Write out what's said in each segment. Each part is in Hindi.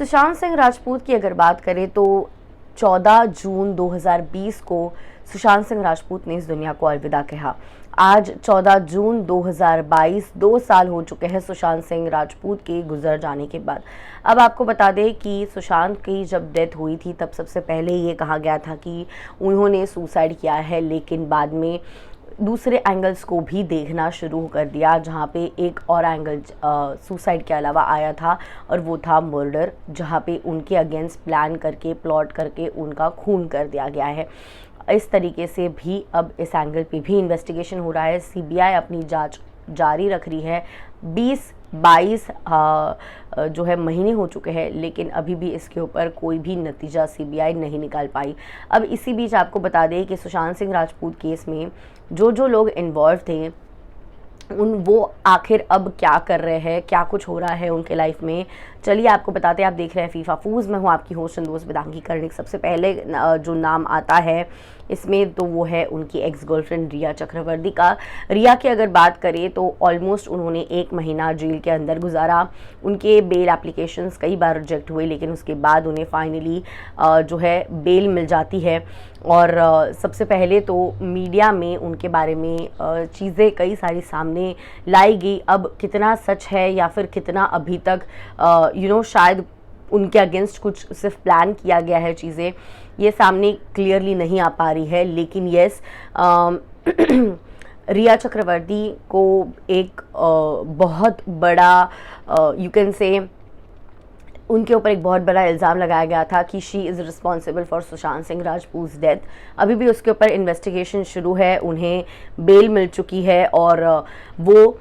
सुशांत सिंह राजपूत की अगर बात करें तो 14 जून 2020 को सुशांत सिंह राजपूत ने इस दुनिया को अलविदा कहा। आज 14 जून 2022 2 साल हो चुके हैं सुशांत सिंह राजपूत के गुजर जाने के बाद। अब आपको बता दें कि सुशांत की जब डेथ हुई थी तब सबसे पहले ये कहा गया था कि उन्होंने सुसाइड किया है, लेकिन बाद में दूसरे एंगल्स को भी देखना शुरू कर दिया, जहाँ पे एक और एंगल सुसाइड के अलावा आया था और वो था मर्डर, जहाँ पे उनके अगेंस्ट प्लान करके प्लॉट करके उनका खून कर दिया गया है। इस तरीके से भी अब इस एंगल पे भी इन्वेस्टिगेशन हो रहा है। सीबीआई अपनी जांच जारी रख रही है। 20-22 जो है महीने हो चुके हैं, लेकिन अभी भी इसके ऊपर कोई भी नतीजा सीबीआई नहीं निकाल पाई। अब इसी बीच आपको बता दें कि सुशांत सिंह राजपूत केस में जो लोग इन्वॉल्व थे वो आखिर अब क्या कर रहे हैं, क्या कुछ हो रहा है उनके लाइफ में, चलिए आपको बताते हैं। आप देख रहे हैं फीफा फूज, मैं हूँ आपकी होस्ट दोस्त वेदांगी कर्णिक। सबसे पहले जो नाम आता है इसमें तो वो है उनकी एक्स गर्लफ्रेंड रिया चक्रवर्ती का। रिया की अगर बात करें तो ऑलमोस्ट उन्होंने 1 महीना जेल के अंदर गुजारा। उनके बेल एप्लीकेशंस कई बार रिजेक्ट हुए, लेकिन उसके बाद उन्हें फाइनली जो है बेल मिल जाती है। और सबसे पहले तो मीडिया में उनके बारे में चीज़ें कई सारी सामने लाई गई। अब कितना सच है या फिर कितना अभी तक शायद उनके अगेंस्ट कुछ सिर्फ प्लान किया गया है, चीज़ें ये सामने क्लियरली नहीं आ पा रही है। लेकिन यस, रिया चक्रवर्ती को एक बहुत बड़ा यू कैन से उनके ऊपर एक बहुत बड़ा इल्ज़ाम लगाया गया था कि she is responsible for Sushant Singh Rajput death. अभी भी उसके ऊपर इन्वेस्टिगेशन शुरू है। उन्हें बेल मिल चुकी है और वो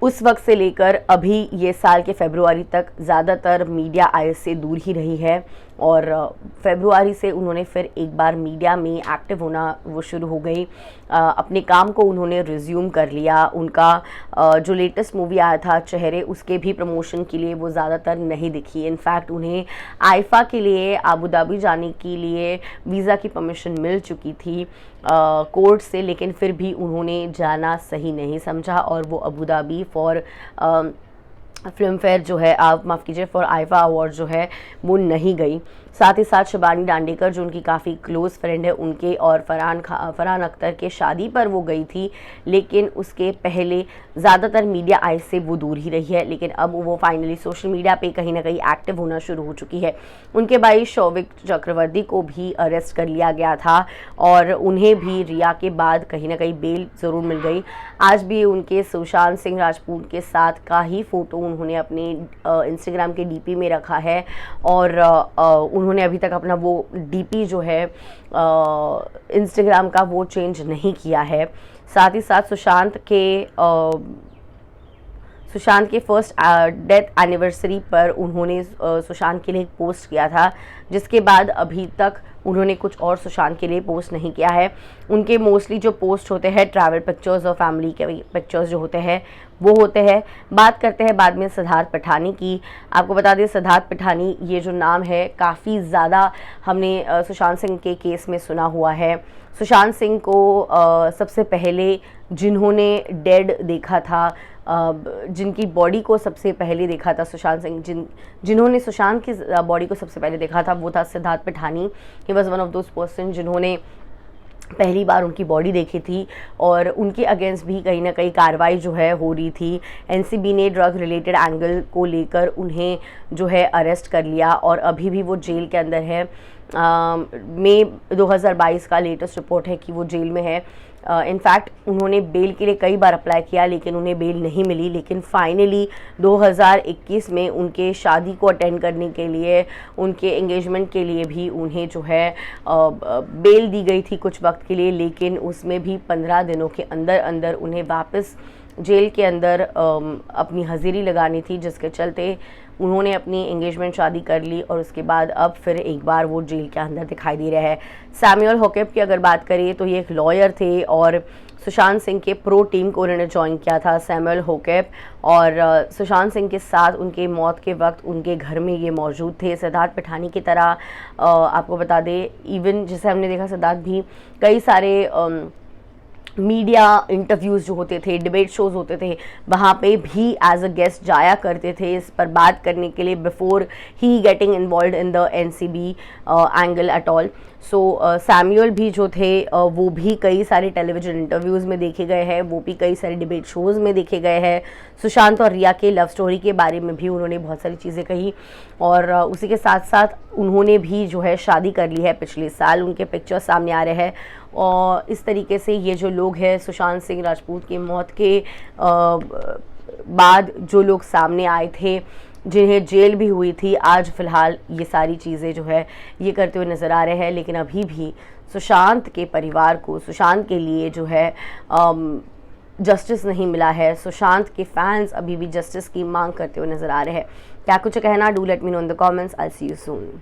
उस वक्त से लेकर अभी ये साल के फरवरी तक ज़्यादातर मीडिया आय से दूर ही रही है। और फरवरी से उन्होंने फिर एक बार मीडिया में एक्टिव होना वो शुरू हो गई। अपने काम को उन्होंने रिज्यूम कर लिया। उनका जो लेटेस्ट मूवी आया था चेहरे, उसके भी प्रमोशन के लिए वो ज़्यादातर नहीं दिखी। इनफैक्ट उन्हें आईफा के लिए अबू धाबी जाने के लिए वीज़ा की परमिशन मिल चुकी थी कोर्ट से, लेकिन फिर भी उन्होंने जाना सही नहीं समझा और वो Abu Dhabi for film fair जो है, आप माफ़ कीजिए, फॉर आईफा अवार्ड जो है वो नहीं गई। साथ ही साथ शिबानी डांडेकर जो उनकी काफ़ी क्लोज़ फ्रेंड है, उनके और फरहान अख्तर के शादी पर वो गई थी, लेकिन उसके पहले ज़्यादातर मीडिया आई से वो दूर ही रही है। लेकिन अब वो फाइनली सोशल मीडिया पे कहीं ना कहीं एक्टिव होना शुरू हो चुकी है। उनके भाई शौविक चक्रवर्ती को भी अरेस्ट कर लिया गया था और उन्हें भी रिया के बाद कहीं ना कहीं बेल ज़रूर मिल गई। आज भी उनके सुशांत सिंह राजपूत के साथ का ही फ़ोटो उन्होंने अपने इंस्टाग्राम के डीपी में रखा है और उन्होंने अभी तक अपना वो डीपी जो है इंस्टाग्राम का वो चेंज नहीं किया है। साथ ही साथ सुशांत के फर्स्ट डेथ एनिवर्सरी पर उन्होंने सुशांत के लिए एक पोस्ट किया था, जिसके बाद अभी तक उन्होंने कुछ और सुशांत के लिए पोस्ट नहीं किया है। उनके मोस्टली जो पोस्ट होते हैं ट्रैवल पिक्चर्स और फैमिली के पिक्चर्स जो होते हैं वो होते हैं। बात करते हैं बाद में सिद्धार्थ पिठानी की। आपको बता दें सिद्धार्थ पिठानी ये जो नाम है काफ़ी ज़्यादा हमने सुशांत सिंह के केस में सुना हुआ है। सुशांत सिंह को सबसे पहले जिन्होंने डेड देखा था, जिनकी बॉडी को सबसे पहले देखा था सुशांत सिंह, जिन्होंने सुशांत की बॉडी को सबसे पहले देखा था वो था Siddharth Pithani. He was one of those person जिन्होंने पहली बार उनकी बॉडी देखी थी और उनके अगेंस्ट भी कहीं ना कहीं कार्रवाई जो है हो रही थी। एनसीबी ने ड्रग रिलेटेड एंगल को लेकर उन्हें जो है अरेस्ट कर लिया और अभी भी वो जेल के अंदर है। मई 2022 का लेटेस्ट रिपोर्ट है कि वो जेल में है। इनफैक्ट उन्होंने बेल के लिए कई बार अप्लाई किया लेकिन उन्हें बेल नहीं मिली, लेकिन फाइनली 2021 में उनके शादी को अटेंड करने के लिए, उनके एंगेजमेंट के लिए भी उन्हें जो है बेल दी गई थी कुछ वक्त के लिए, लेकिन उसमें भी 15 दिनों के अंदर अंदर उन्हें वापस जेल के अंदर अपनी हाजिरी लगानी थी, जिसके चलते उन्होंने अपनी एंगेजमेंट शादी कर ली और उसके बाद अब फिर एक बार वो जेल के अंदर दिखाई दे रहे हैं। सैमुअल होकेप की अगर बात करें तो ये एक लॉयर थे और सुशांत सिंह के प्रो टीम को उन्होंने ज्वाइन किया था सैमुअल होकेप, और सुशांत सिंह के साथ उनके मौत के वक्त उनके घर में ये मौजूद थे। सिद्धार्थ पिठानी की तरह आपको बता दें, इवन जैसे हमने देखा सिद्धार्थ भी कई सारे मीडिया इंटरव्यूज़ जो होते थे, डिबेट शोज़ होते थे, वहाँ पे भी एज अ गेस्ट जाया करते थे इस पर बात करने के लिए, before he getting involve in the NCB angle at all. So Samuel भी जो थे वो भी कई सारे टेलीविज़न इंटरव्यूज़ में देखे गए हैं, वो भी कई सारे डिबेट शोज़ में देखे गए हैं। सुशांत और रिया के लव स्टोरी के बारे में भी उन्होंने बहुत सारी चीज़ें कही, और उसी के साथ साथ उन्होंने भी जो है शादी कर ली है पिछले साल, उनके पिक्चर्स सामने आ रहे हैं। और इस तरीके से ये जो लोग हैं सुशांत सिंह राजपूत की मौत के बाद जो लोग सामने आए थे, जिन्हें जेल भी हुई थी, आज फ़िलहाल ये सारी चीज़ें जो है ये करते हुए नज़र आ रहे हैं। लेकिन अभी भी सुशांत के परिवार को, सुशांत के लिए जो है जस्टिस नहीं मिला है। सुशांत के फैंस अभी भी जस्टिस की मांग करते हुए नज़र आ रहे हैं। क्या कुछ कहना, do let me know in the comments. I see you soon.